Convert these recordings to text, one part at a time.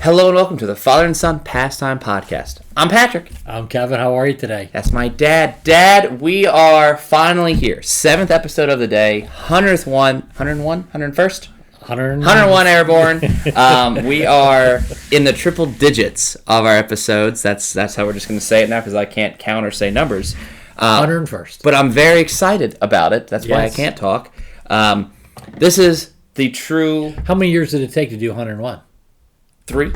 Hello and welcome to the Father and Son Pastime Podcast. I'm Patrick. I'm Kevin. How are you today? That's my dad. Dad, we are finally here. 7th episode of the day. 101st? 101 Airborne. We are in the triple digits of our episodes. That's how we're just going to say it now because I can't count or say numbers. 101st. But I'm very excited about it. That's why I can't talk. This is the true... How many years did it take to do 101? 3.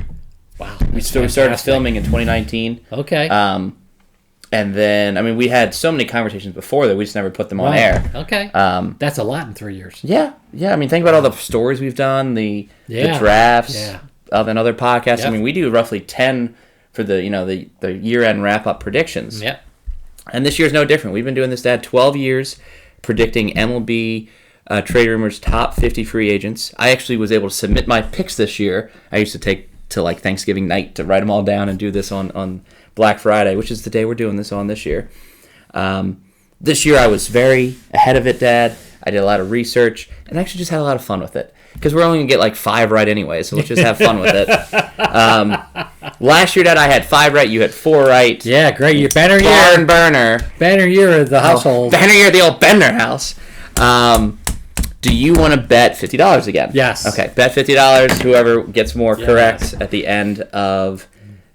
Wow. We started filming in 2019. Okay. And then, we had so many conversations before that we just never put them on air. Okay. That's a lot in 3 years. Yeah. Think about all the stories we've done, the drafts, and other podcasts. Yep. We do roughly 10 for the year-end wrap-up predictions. Yep. And this year's no different. We've been doing this, Dad, 12 years, predicting MLB Trade Rumors top 50 free agents. I actually was able to submit my picks this year. I used to take to Thanksgiving night to write them all down and do this on Black Friday, which is the day we're doing this on this year. This year I was very ahead of it, Dad. I did a lot of research and actually just had a lot of fun with it because we're only going to get 5 right anyway, so let's just have fun with it. Last year, Dad, I had 5 right. You had 4 right. Yeah, great. You banner year. Barn burner. Banner year of the household. Banner year of the old Bender house. Do you want to bet $50 again? Yes. Okay, bet $50. Whoever gets more correct at the end of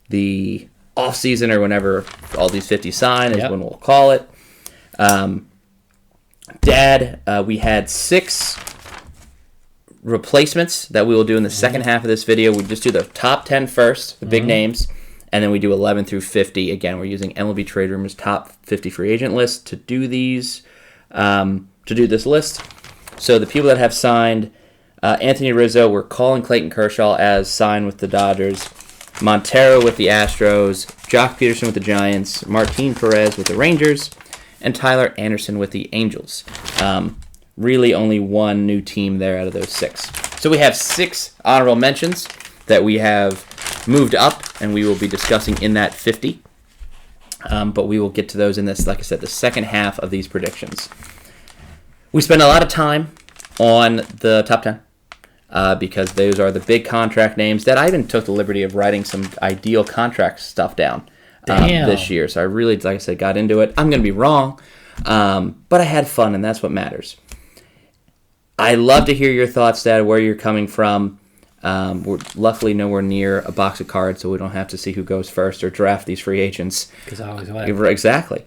the off season or whenever all these 50 sign is when we'll call it. Dad, we had 6 replacements that we will do in the second half of this video. We just do the top 10 first, the big names, and then we do 11 through 50. Again, we're using MLB Trade Rumors top 50 free agent list to do these, to do this list. So the people that have signed, Anthony Rizzo, we're calling Clayton Kershaw as signed with the Dodgers, Montero with the Astros, Jock Peterson with the Giants, Martin Perez with the Rangers, and Tyler Anderson with the Angels. Really only one new team there out of those 6. So we have 6 honorable mentions that we have moved up, and we will be discussing in that 50. But we will get to those in this, like I said, the second half of these predictions. We spend a lot of time on the top 10 because those are the big contract names that I even took the liberty of writing some ideal contract stuff down this year. So I really, like I said, got into it. I'm going to be wrong, but I had fun, and that's what matters. I love to hear your thoughts, Dad, where you're coming from. We're luckily nowhere near a box of cards, so we don't have to see who goes first or draft these free agents. Because I always win. Exactly.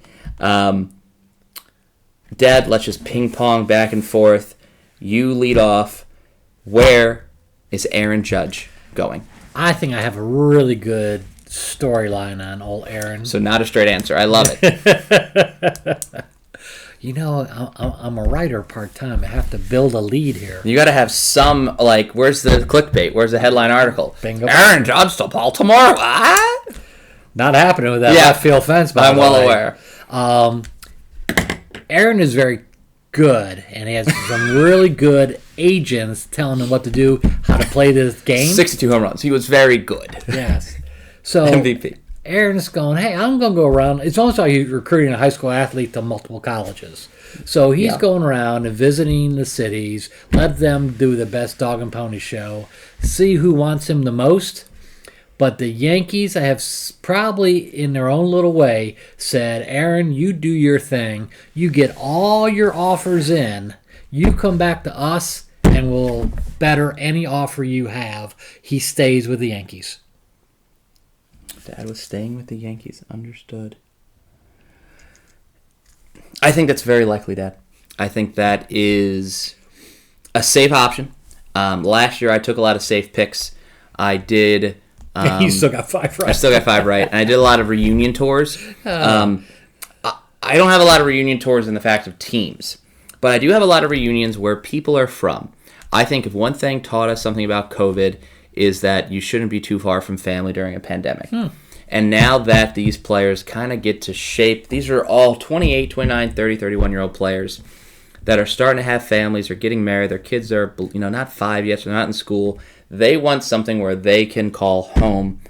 Dad, let's just ping-pong back and forth. You lead off. Where is Aaron Judge going? I think I have a really good storyline on old Aaron. So not a straight answer. I love it. I'm a writer part-time. I have to build a lead here. You got to have some, where's the clickbait? Where's the headline article? Bingo. Aaron Judge to Baltimore? What? Not happening with that left field fence, by the way. I'm well aware. Aaron is very good, and he has some really good agents telling him what to do, how to play this game. 62 home runs. He was very good. Yes. So MVP. Aaron's going, hey, I'm going to go around. It's almost like he's recruiting a high school athlete to multiple colleges. So he's going around and visiting the cities, let them do the best dog and pony show, see who wants him the most. But the Yankees, I have probably in their own little way said, Aaron, you do your thing. You get all your offers in. You come back to us and we'll better any offer you have. He stays with the Yankees. Dad was staying with the Yankees. Understood. I think that's very likely, Dad. I think that is a safe option. Last year I took a lot of safe picks. I did... You still got 5 right. I still got 5 right. And I did a lot of reunion tours. I don't have a lot of reunion tours in the fact of teams. But I do have a lot of reunions where people are from. I think if one thing taught us something about COVID is that you shouldn't be too far from family during a pandemic. And now that these players kind of get to shape, these are all 28, 29, 30, 31-year-old players that are starting to have families or getting married. Their kids are, not 5 yet, so they're not in school. They want something where they can call home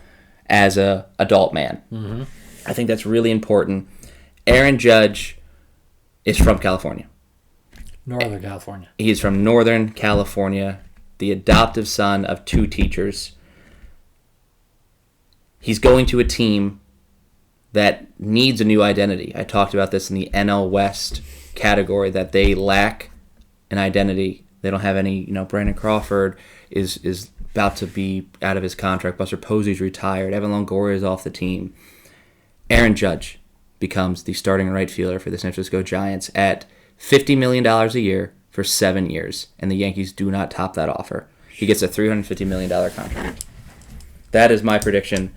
as a adult man. Mm-hmm. I think that's really important. Aaron Judge is from California. Northern California. He's from Northern California, the adoptive son of 2 teachers. He's going to a team that needs a new identity. I talked about this in the NL West category, that they lack an identity. They don't have any, Brandon Crawford is about to be out of his contract. Buster Posey's retired. Evan Longoria is off the team. Aaron Judge becomes the starting right fielder for the San Francisco Giants at $50 million a year for 7 years, and the Yankees do not top that offer. He gets a $350 million contract. That is my prediction.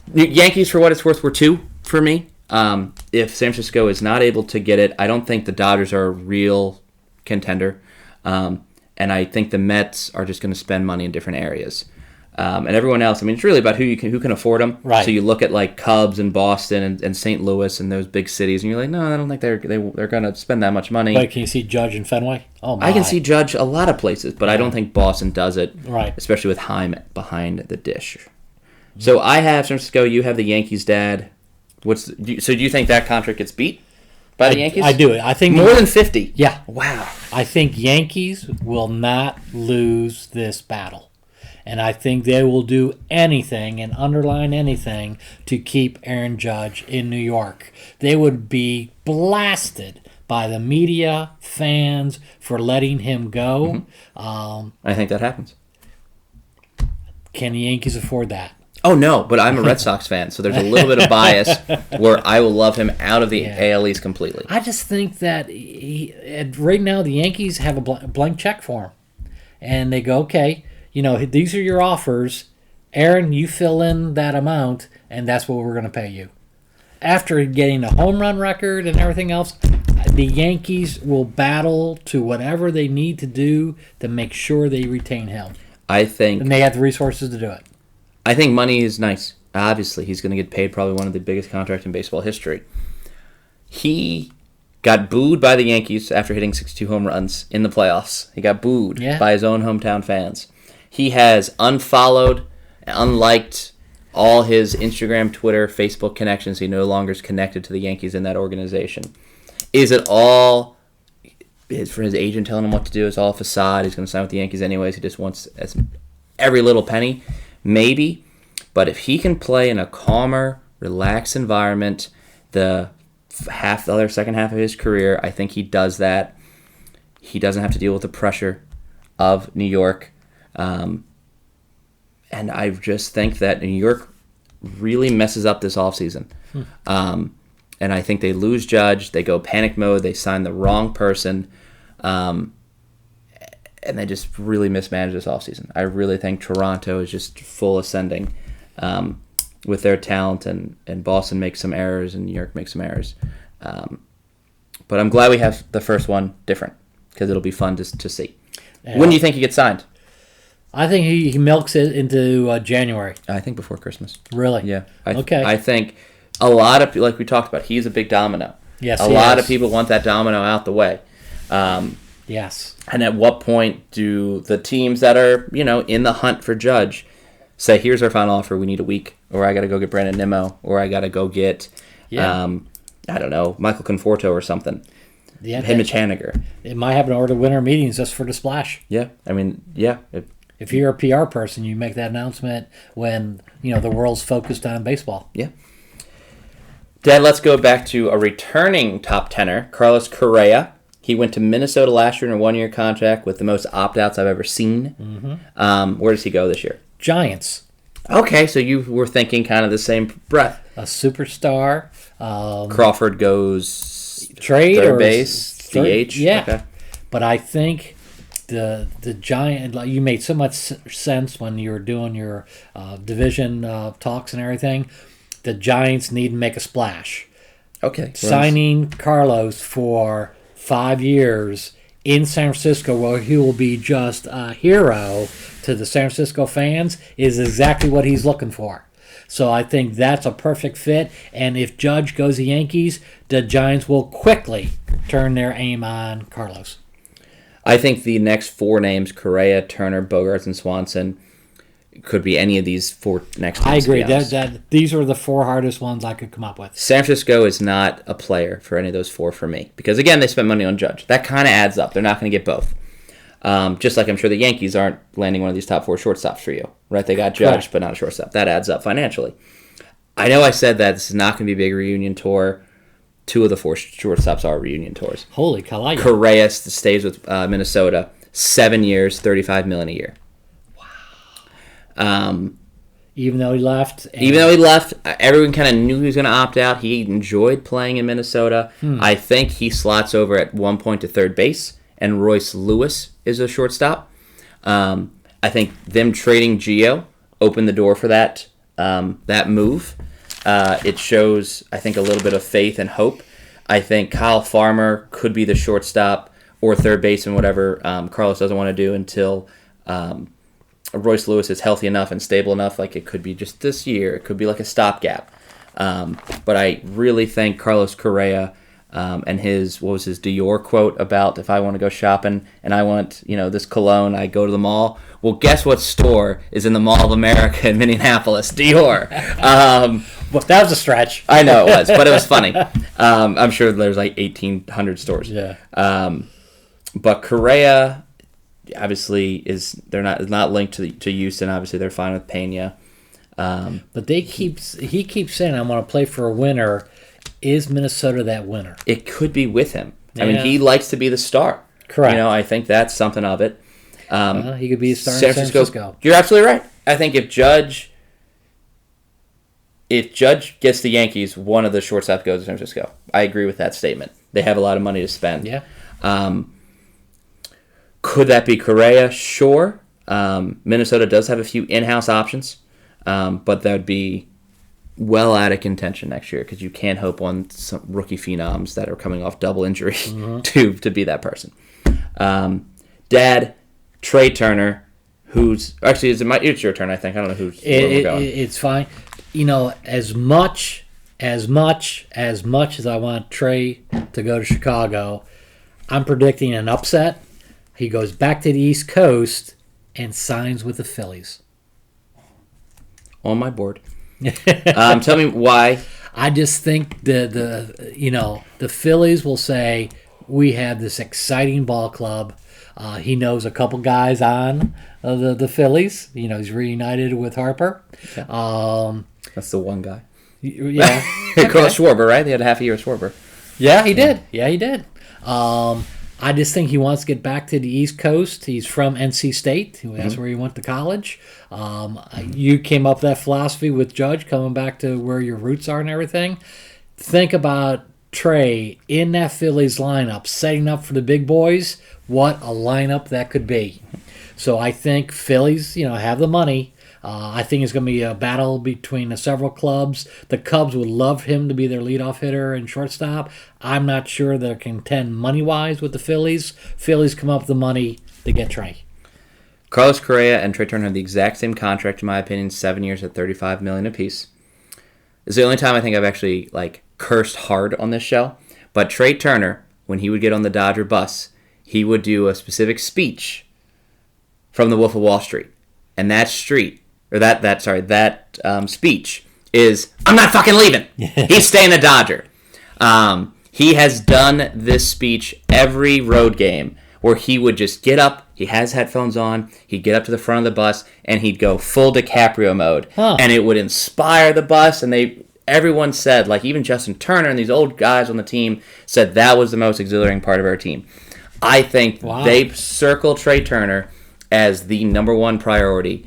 The Yankees, for what it's worth, were 2 for me. If San Francisco is not able to get it, I don't think the Dodgers are a real contender. And I think the Mets are just going to spend money in different areas. And everyone else, it's really about who can afford them. Right. So you look at like Cubs and Boston and St. Louis and those big cities, and you're like, no, I don't think they're going to spend that much money. But can you see Judge in Fenway? Oh my! I can see Judge a lot of places, but I don't think Boston does it. Right. Especially with Heim behind the dish. So I have San Francisco. You have the Yankees, Dad. So do you think that contract gets beat by the Yankees? I do. I think more than 50. Yeah. Wow. I think Yankees will not lose this battle. And I think they will do anything, and underline anything, to keep Aaron Judge in New York. They would be blasted by the media, fans, for letting him go. Mm-hmm. I think that happens. Can the Yankees afford that? Oh, no, but I'm a Red Sox fan, so there's a little bit of bias where I will love him out of the AL East completely. I just think that right now the Yankees have a blank check for him. And they go, okay, these are your offers. Aaron, you fill in that amount, and that's what we're going to pay you. After getting a home run record and everything else, the Yankees will battle to whatever they need to do to make sure they retain him. And they have the resources to do it. I think money is nice. Obviously, he's going to get paid probably one of the biggest contracts in baseball history. He got booed by the Yankees after hitting 62 home runs in the playoffs. He got booed by his own hometown fans. He has unfollowed, unliked all his Instagram, Twitter, Facebook connections. He no longer is connected to the Yankees in that organization. Is it all for his agent telling him what to do? It's all a facade. He's going to sign with the Yankees anyways. He just wants every little penny. Maybe, but if he can play in a calmer, relaxed environment, the second half of his career, I think he does that. He doesn't have to deal with the pressure of New York, and I just think that New York really messes up this offseason. And I think they lose Judge, they go panic mode, they sign the wrong person. And they just really mismanaged this offseason. I really think Toronto is just full ascending with their talent, and Boston makes some errors, and New York makes some errors. But I'm glad we have the first one different, because it'll be fun to see. When do you think he gets signed? I think he milks it into January. I think before Christmas. Really? Yeah. Okay. I think a lot of, like we talked about, he's a big domino. Yes, a lot of people want that domino out the way. Yes. And at what point do the teams that are, in the hunt for Judge say, here's our final offer, we need a week, or I got to go get Brandon Nimmo, or I got to go get, I don't know, Michael Conforto or something. Yeah. Mitch Haniger. It might happen over the winter meetings just for the splash. Yeah. If you're a PR person, you make that announcement when, the world's focused on baseball. Yeah. Dad, let's go back to a returning top tenor, Carlos Correa. He went to Minnesota last year in a one-year contract with the most opt-outs I've ever seen. Mm-hmm. Where does he go this year? Giants. Okay, so you were thinking kind of the same breath. A superstar. Crawford goes trade third or base, DH. Yeah, okay. But I think the Giant, like you made so much sense when you were doing your division talks and everything. The Giants need to make a splash. Okay, signing Carlos for 5 years in San Francisco, where he will be just a hero to the San Francisco fans, is exactly what he's looking for. So I think that's a perfect fit. And if Judge goes to Yankees, the Giants will quickly turn their aim on Carlos. I think the next 4 names, Correa, Turner, Bogaerts, and Swanson, could be any of these 4 next names. I agree. These are the 4 hardest ones I could come up with. San Francisco is not a player for any of those 4 for me. Because, again, they spent money on Judge. That kind of adds up. They're not going to get both. Just like I'm sure the Yankees aren't landing one of these top 4 shortstops for you, right? They got Judge, Correct. but not a shortstop. That adds up financially. I know I said that this is not going to be a big reunion tour. 2 of the 4 shortstops are reunion tours. Holy Kalaya. Correa stays with Minnesota 7 years, $35 million a year. Wow. Even though he left. Everyone kind of knew he was going to opt out. He enjoyed playing in Minnesota. I think he slots over at one point to third base, and Royce Lewis is a shortstop. I think them trading Gio opened the door for that move. It shows, I think, a little bit of faith and hope. I think Kyle Farmer could be the shortstop or third baseman, whatever Carlos doesn't want to do until Royce Lewis is healthy enough and stable enough. Like, it could be just this year. It could be like a stopgap. But I really think Carlos Correa and his Dior quote about, if I want to go shopping and I want, this cologne, I go to the mall. Well, guess what store is in the Mall of America in Minneapolis? Dior. Well, that was a stretch. I know it was, but it was funny. I'm sure there's like 1,800 stores. Yeah. But Correa, obviously, is not linked to Houston. Obviously, they're fine with Pena. But he keeps saying, "I want to play for a winner." Is Minnesota that winner? It could be with him. Yeah. I mean, he likes to be the star. Correct. I think that's something of it. He could be a star in San Francisco. You're absolutely right. I think if Judge gets the Yankees, one of the shortstops goes to San Francisco. I agree with that statement. They have a lot of money to spend. Yeah. Could that be Correa? Sure. Minnesota does have a few in-house options, but that would be well out of contention next year because you can't hope on some rookie phenoms that are coming off double injury to be that person. Dad, Trey Turner, who's actually it's your turn. I think I don't know who's where we're going. It's fine. As much as I want Trey to go to Chicago, I'm predicting an upset. He goes back to the East Coast and signs with the Phillies. On my board. Tell me why. I just think the Phillies will say, we have this exciting ball club. He knows a couple guys on the Phillies. He's reunited with Harper. Okay. That's the one guy. Yeah. Carlos Schwarber, right? They had a half a year of Schwarber. Yeah, he did. Yeah, he did. I just think he wants to get back to the East Coast. He's from NC State. That's where he went to college. You came up with that philosophy with Judge, coming back to where your roots are and everything. Think about Trey in that Phillies lineup, setting up for the big boys. What a lineup that could be. So I think Phillies, have the money. I think it's going to be a battle between several clubs. The Cubs would love him to be their leadoff hitter and shortstop. I'm not sure they'll contend money-wise with the Phillies. Phillies come up with the money to get Trey. Carlos Correa and Trey Turner have the exact same contract, in my opinion, 7 years at $35 million apiece. It's the only time I think I've actually cursed hard on this show. But Trey Turner, when he would get on the Dodger bus, he would do a specific speech from the Wolf of Wall Street, and that speech is, "I'm not fucking leaving." He's staying a Dodger. He has done this speech every road game where he would just get up. He has headphones on. He'd get up to the front of the bus and he'd go full DiCaprio mode, and it would inspire the bus. And everyone said, even Justin Turner and these old guys on the team said that was the most exhilarating part of our team. I think they circle Trey Turner as the number one priority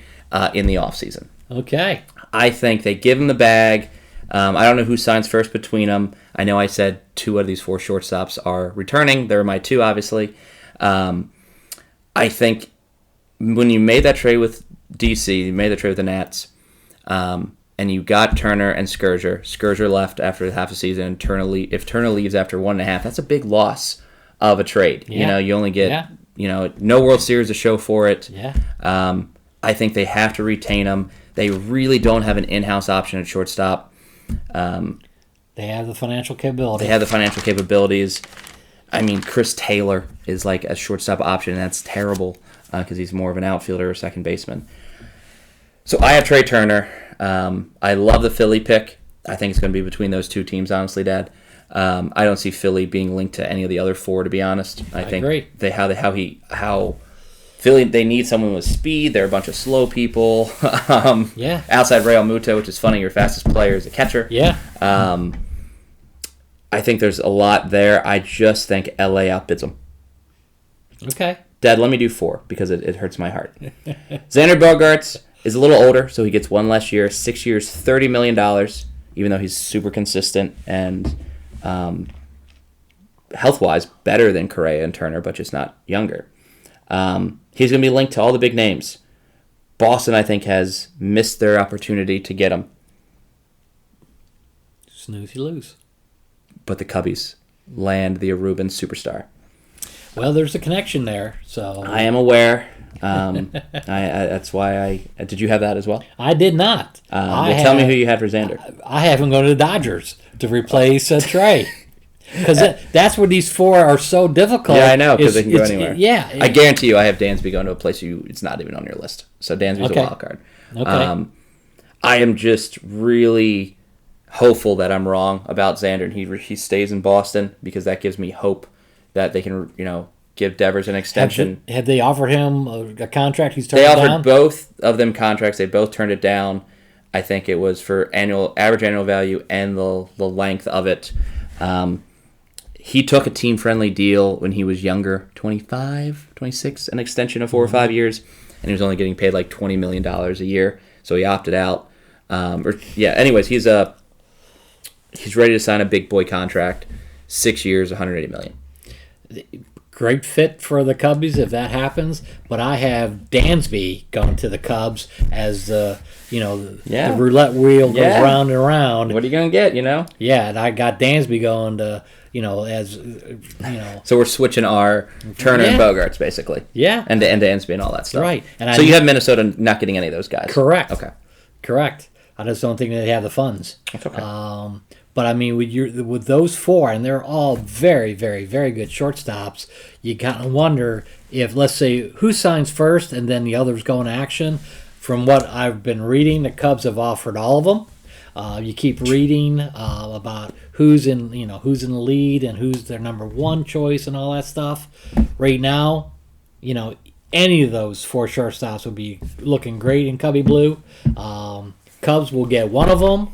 in the offseason. Okay. I think they give him the bag. I don't know who signs first between them. I know I said 2 out of these 4 shortstops are returning. They're my 2, obviously. I think when you made that trade with DC, you made the trade with the Nats, and you got Turner and Scherzer. Scherzer left after half a season. If Turner leaves after 1.5, that's a big loss of a trade. Yeah. You only get no World Series to show for it. Yeah. I think they have to retain him. They really don't have an in-house option at shortstop. They have the financial capability. I mean, Chris Taylor is a shortstop option, and that's terrible because he's more of an outfielder or second baseman. So I have Trey Turner. I love the Philly pick. I think it's going to be between those 2 teams, honestly, Dad. I don't see Philly being linked to any of the other 4, to be honest. I think agree. How Philly, they need someone with speed. They're a bunch of slow people. Yeah. Outside Real Muto, which is funny, your fastest player is a catcher. Yeah. I think there's a lot there. I just think LA outbids them. Okay. Dad, let me do 4 because it hurts my heart. Xander Bogaerts is a little older, so he gets 1 less year. 6 years, $30 million, even though he's super consistent and health-wise better than Correa and Turner, but just not younger. He's going to be linked to all the big names. Boston, I think, has missed their opportunity to get him. Snooze, you lose. But the Cubbies land the Aruban superstar. Well, there's a connection there, so... I am aware. That's why I... Did you have that as well? I did not. Tell me who you had for Xander. I have him going to the Dodgers to replace Trey. Because that's where these 4 are so difficult. Yeah, I know, because they can go anywhere. Yeah. I guarantee you I have Dansby going to a place it's not even on your list. So Dansby's a wild card. Okay. I am just really hopeful that I'm wrong about Xander and he stays in Boston because that gives me hope that they can, give Devers an extension. Have they offered him a contract he's turned down? They offered both of them contracts. They both turned it down. I think it was for average annual value and the length of it. He took a team-friendly deal when he was younger, 25, 26, an extension of 4 or 5 years, and he was only getting paid like $20 million a year, so he opted out. Anyways, he's ready to sign a big boy contract, 6 years, $180 million. Great fit for the Cubbies if that happens, but I have Dansby going to the Cubs as the roulette wheel goes round and round. What are you going to get, Yeah, and I got Dansby going to, So we're switching our Turner and Bogaerts, basically. Yeah. And Dansby and all that stuff. Right. And so you have Minnesota not getting any of those guys. Correct. Okay. Correct. I just don't think they have the funds. That's okay. But I mean, with those 4, and they're all very, very, very good shortstops, you kind of wonder if, let's say, who signs first and then the others go into action. From what I've been reading, the Cubs have offered all of them. You keep reading about who's in the lead and who's their number 1 choice and all that stuff. Right now, any of those 4 shortstops would be looking great in Cubby Blue. Cubs will get one of them.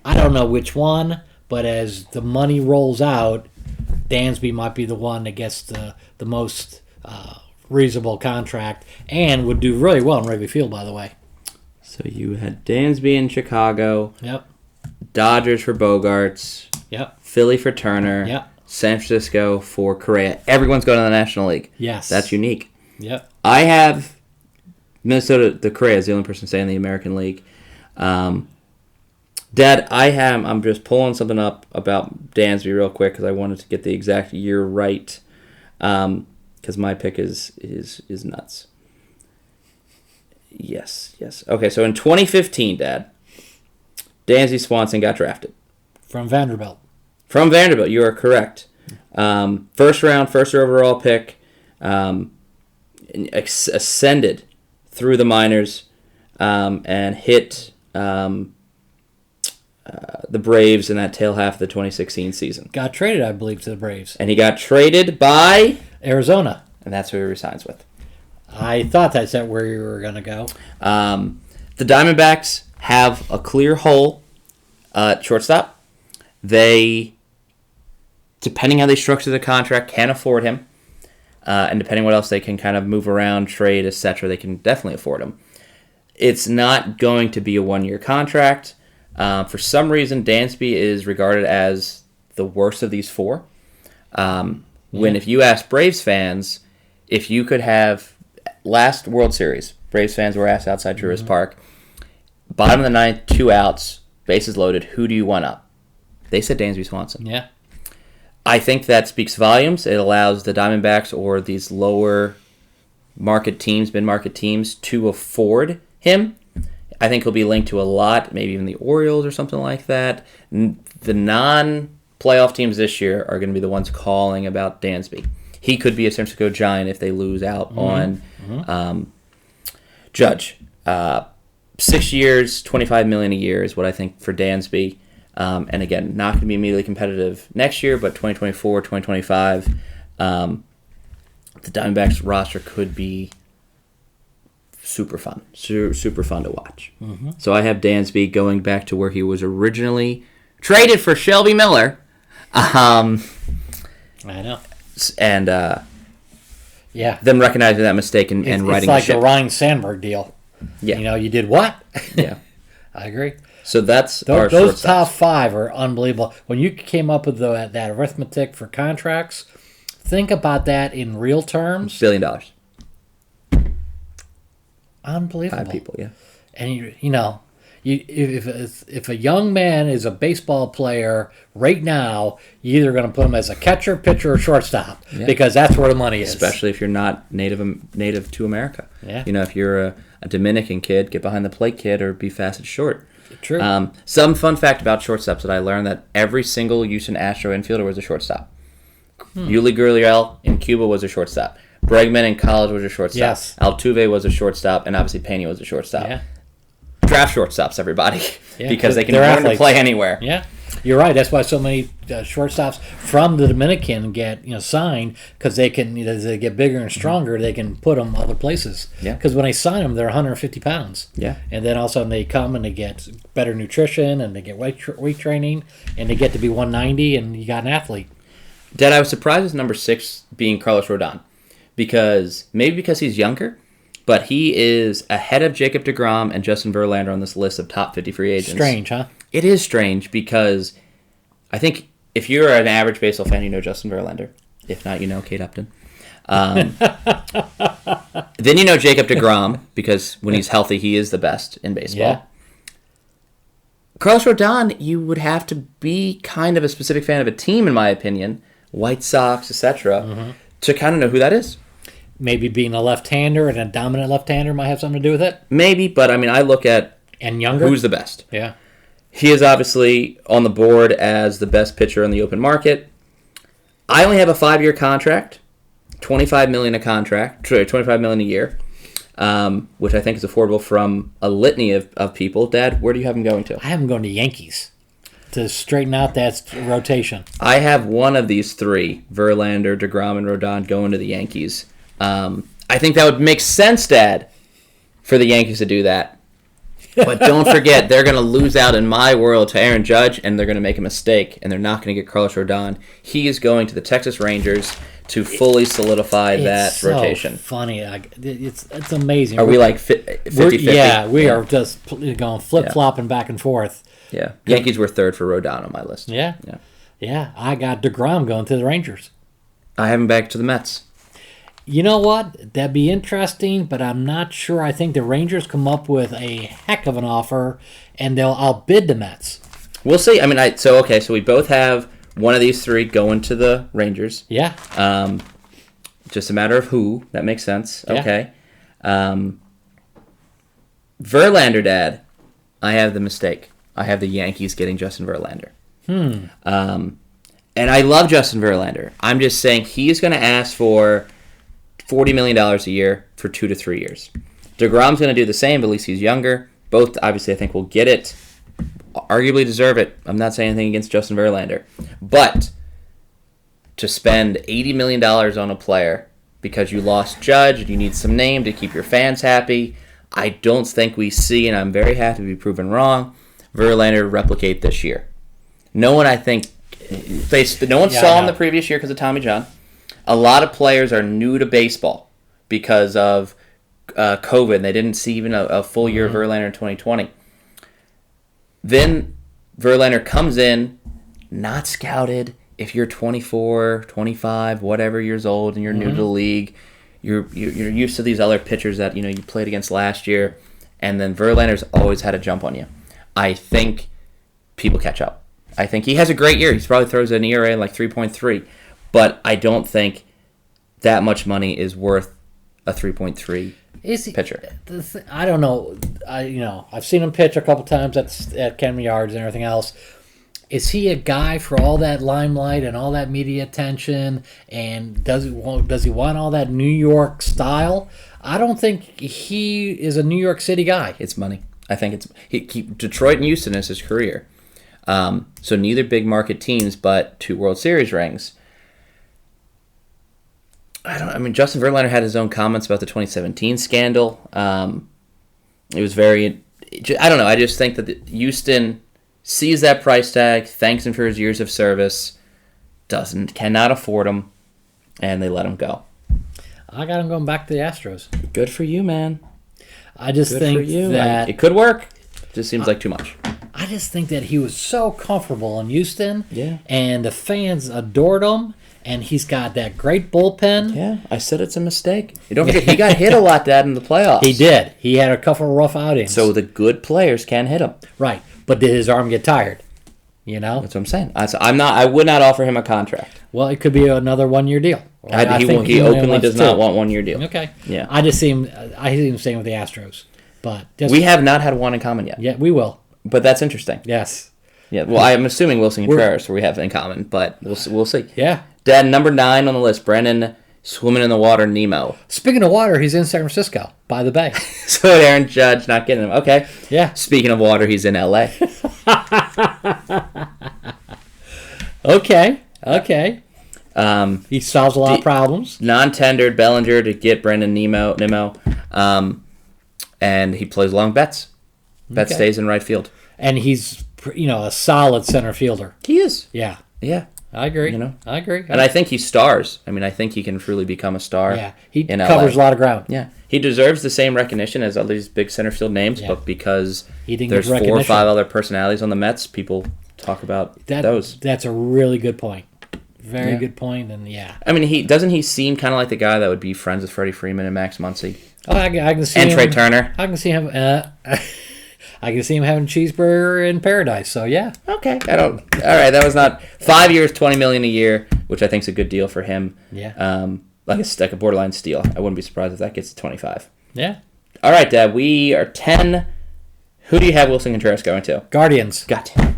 I don't know which one, but as the money rolls out, Dansby might be the one that gets the most reasonable contract and would do really well in Wrigley Field, by the way. So you had Dansby in Chicago. Yep. Dodgers for Bogaerts. Yep. Philly for Turner. Yep. San Francisco for Correa. Everyone's going to the National League. Yes. That's unique. Yep. I have Minnesota, the Correa is the only person staying in the American League. Dad, I'm just pulling something up about Dansby real quick because I wanted to get the exact year right because my pick is nuts. Yes. Okay, so in 2015, Dad, Dansby Swanson got drafted. From Vanderbilt. You are correct. First overall pick, ascended through the minors and hit the Braves in that tail half of the 2016 season. Got traded, I believe, to the Braves. And he got traded by Arizona. And that's who he resigns with. I thought that's where you were going to go. The Diamondbacks have a clear hole at shortstop. They, depending how they structure the contract, can afford him. And depending what else they can kind of move around, trade, etc., they can definitely afford him. It's not going to be a one-year contract. For some reason, Dansby is regarded as the worst of these 4. When if you ask Braves fans, if you could have last World Series, Braves fans were asked outside Truist Park, bottom of the 9th, 2 outs, bases loaded, who do you want up? They said Dansby Swanson. Yeah. I think that speaks volumes. It allows the Diamondbacks or these lower market teams, mid-market teams, to afford him. I think he'll be linked to a lot, maybe even the Orioles or something like that. The non-playoff teams this year are going to be the ones calling about Dansby. He could be a San Francisco Giant if they lose out on Judge. 6 years, $25 million a year is what I think for Dansby. And again, not going to be immediately competitive next year, but 2024, 2025, the Diamondbacks roster could be super fun. Super fun to watch. Mm-hmm. So I have Dansby going back to where he was originally traded for Shelby Miller. I know. And yeah, them recognizing that mistake and writing it's like the the Ryan Sandberg deal. Yeah. You know, you did what? Yeah. I agree. So that's those top 5 are unbelievable. When you came up with that arithmetic for contracts, think about that in real terms. $1 billion. Unbelievable. 5 people, yeah. And if a young man is a baseball player right now, you're either going to put him as a catcher, pitcher, or shortstop because that's where the money is. Especially if you're not native to America. Yeah. If you're a Dominican kid, get behind the plate kid, or be fast and short. True. Some fun fact about shortstops that I learned that every single Houston Astro infielder was a shortstop. Yuli Gurriel in Cuba was a shortstop. Bregman in college was a shortstop. Yes. Altuve was a shortstop, and obviously Pena was a shortstop. Yeah. Draft shortstops, everybody, because they can they're learn athletes. to play anywhere. Yeah, you're right. That's why so many shortstops from the Dominican get signed because they can as they get bigger and stronger, they can put them other places. Yeah. Because when they sign them, they're 150 pounds. Yeah. And then all of a sudden they come and they get better nutrition and they get weight training and they get to be 190 and you got an athlete. Dad, I was surprised with number 6 being Carlos Rodon, because he's younger. But he is ahead of Jacob deGrom and Justin Verlander on this list of top 50 free agents. Strange, huh? It is strange because I think if you're an average baseball fan, you know Justin Verlander. If not, you know Kate Upton. Then you know Jacob deGrom because when he's healthy, he is the best in baseball. Yeah. Carlos Rodon, you would have to be kind of a specific fan of a team, in my opinion, White Sox, etc., to kind of know who that is. Maybe being a left-hander and a dominant left-hander might have something to do with it. Maybe, but I look at younger. Who's the best. Yeah. He is obviously on the board as the best pitcher in the open market. I only have a 5-year contract, $25 million $25 million a year, which I think is affordable from a litany of people. Dad, where do you have him going to? I have him going to Yankees to straighten out that rotation. I have one of these 3, Verlander, deGrom, and Rodon, going to the Yankees. I think that would make sense, Dad, for the Yankees to do that. But don't forget, they're going to lose out in my world to Aaron Judge, and they're going to make a mistake, and they're not going to get Carlos Rodon. He is going to the Texas Rangers to fully solidify that rotation. Funny. It's amazing. Are we like 50-50? Yeah, we are just going flip-flopping back and forth. Yeah. Yankees were 3rd for Rodon on my list. Yeah. I got deGrom going to the Rangers. I have him back to the Mets. You know what? That'd be interesting, but I'm not sure. I think the Rangers come up with a heck of an offer, and they'll outbid the Mets. We'll see. So we both have one of these 3 going to the Rangers. Yeah. Just a matter of who. That makes sense. Yeah. Okay. Verlander, Dad, I have the mistake. I have the Yankees getting Justin Verlander. And I love Justin Verlander. I'm just saying he's going to ask for $40 million a year for 2 to 3 years. deGrom's going to do the same, but at least he's younger. Both, obviously, I think will get it. Arguably deserve it. I'm not saying anything against Justin Verlander. But to spend $80 million on a player because you lost Judge and you need some name to keep your fans happy, I don't think we see, and I'm very happy to be proven wrong, Verlander replicate this year. No one, I think, no one saw him the previous year because of Tommy John. A lot of players are new to baseball because of COVID, and they didn't see even a full year of Verlander in 2020. Then Verlander comes in, not scouted. If you're 24, 25, whatever years old, and you're new to the league, you're used to these other pitchers that you played against last year, and then Verlander's always had a jump on you. I think people catch up. I think he has a great year. He probably throws an ERA like 3.3. But I don't think that much money is worth a 3.3 pitcher. I don't know. I've seen him pitch a couple times at Camden Yards and everything else. Is he a guy for all that limelight and all that media attention? And does he want all that New York style? I don't think he is a New York City guy. It's money. I think it's Detroit and Houston is his career. So neither big market teams, but 2 World Series rings. I mean, Justin Verlander had his own comments about the 2017 scandal. It was very... I don't know. I just think that Houston sees that price tag, thanks him for his years of service, cannot afford him, and they let him go. I got him going back to the Astros. Good for you, man. I just think that... It could work. Just seems like too much. I just think that he was so comfortable in Houston. Yeah. And the fans adored him. And he's got that great bullpen. Yeah, I said it's a mistake. You don't forget, he got hit a lot, Dad, in the playoffs. He did. He had a couple of rough outings. So the good players can hit him. Right. But did his arm get tired? You know? That's what I'm saying. I would not offer him a contract. Well, it could be another 1-year deal. He openly does not want 1-year deal. Okay. Yeah. I see him staying with the Astros. But we have not had one in common yet. Yeah, we will. But that's interesting. Yes. Yeah. Well, I'm assuming Wilson Contreras we have in common, but we'll see. Yeah. Dad, number 9 on the list, Brennan swimming in the water, Nemo. Speaking of water, he's in San Francisco by the bay. So Aaron Judge not getting him. Okay. Yeah. Speaking of water, he's in L.A. Okay. He solves a lot of problems. Non-tendered Bellinger to get Brendan Nemo. And he plays long Betts. Betts stays in right field. And he's, a solid center fielder. He is. Yeah. Yeah. I agree. I agree. And I think he stars. I mean, I think he can truly become a star. Yeah. He covers a lot of ground. Yeah. He deserves the same recognition as all these big center field names, but because there's 4 or 5 other personalities on the Mets, people talk about those. That's a really good point. Very good point, and yeah. I mean, doesn't he seem kind of like the guy that would be friends with Freddie Freeman and Max Muncy? Oh, I can see him. And Trey Turner. I can see him. I can see him having a cheeseburger in paradise. So yeah. Okay. All right. That was not 5 years, $20 million a year, which I think is a good deal for him. Yeah. Like a borderline steal. I wouldn't be surprised if that gets to 25. Yeah. All right, Dad. We are 10. Who do you have Wilson Contreras going to? Guardians. Got it.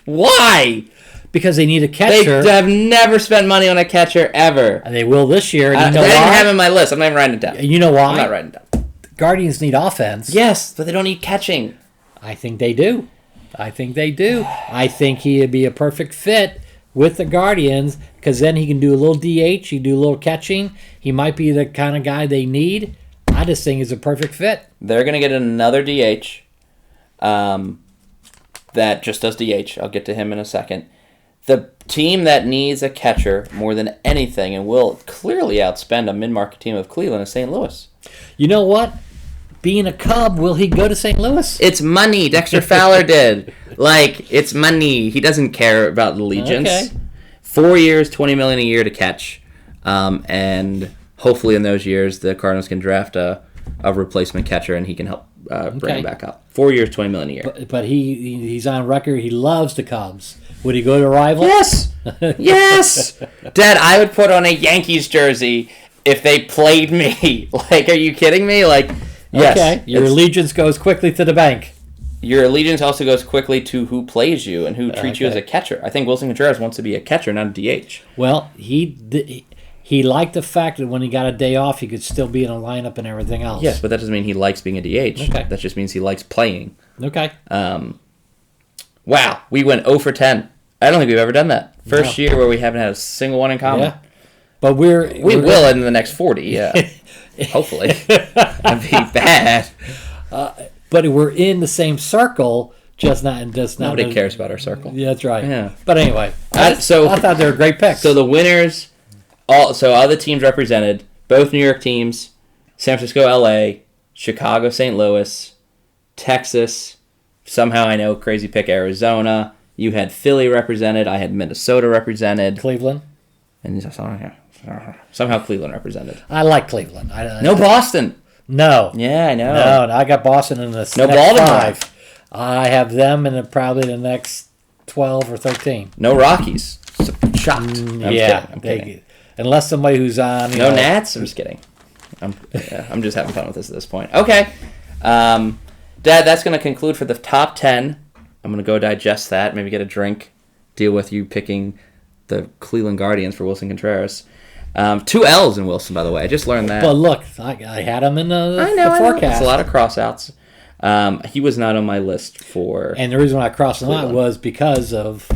Why? Because they need a catcher. They have never spent money on a catcher ever. And they will this year. And I didn't have it on my list. I'm not even writing it down. You know why? I'm not writing it down. Guardians need offense. Yes, but they don't need catching. I think they do. I think he would be a perfect fit with the Guardians because then he can do a little DH. He can do a little catching. He might be the kind of guy they need. I just think he's a perfect fit. They're going to get another DH that just does DH. I'll get to him in a second. The team that needs a catcher more than anything and will clearly outspend a mid-market team of Cleveland is St. Louis. You know what? Being a Cub, will he go to St. Louis? It's money. Dexter Fowler did. It's money. He doesn't care about allegiance. Okay. 4 years, $20 million a year to catch. And hopefully in those years, the Cardinals can draft a replacement catcher and he can help bring him back up. 4 years, $20 million a year. But he's on record. He loves the Cubs. Would he go to a rival? Yes. Yes. Dad, I would put on a Yankees jersey if they played me. Are you kidding me? Yes. Okay. Your allegiance goes quickly to the bank. Your allegiance also goes quickly to who plays you and who treats you as a catcher. I think Wilson Contreras wants to be a catcher, not a DH. Well, he liked the fact that when he got a day off, he could still be in a lineup and everything else. Yes, but that doesn't mean he likes being a DH. Okay. That just means he likes playing. Okay. Wow, we went 0 for 10. I don't think we've ever done that. First year where we haven't had a single one in common. Yeah. But we will in the next 40, yeah. Hopefully. That'd be bad. But we're in the same circle, just not. Nobody cares about our circle. Yeah, that's right. Yeah. But anyway, I thought they were great picks. So the winners, all the teams represented, both New York teams, San Francisco, LA, Chicago, St. Louis, Texas. Somehow I know, crazy pick Arizona. You had Philly represented. I had Minnesota represented. Cleveland. And somehow Cleveland represented. I like Cleveland. No Boston. No. Yeah, I know. No, I got Boston in the next Baltimore. 5. I have them in probably the next 12 or 13. No Rockies. Shocked. I'm kidding. Unless somebody who's on... No Nats? I'm just kidding. I'm just having fun with this at this point. Okay. Dad, that's going to conclude for the top 10. I'm going to go digest that, maybe get a drink, deal with you picking the Cleveland Guardians for Wilson Contreras. 2 L's in Wilson, by the way. I just learned that. But look, I had him in the forecast. It's a lot of cross-outs. He was not on my list for... And the reason why I crossed him out was because of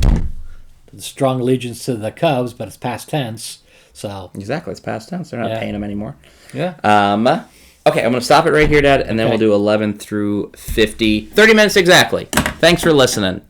the strong allegiance to the Cubs, but it's past tense. So exactly, it's past tense. They're not paying him anymore. Yeah. Okay, I'm going to stop it right here, Dad, and then we'll do 11 through 50. 30 minutes exactly. Thanks for listening.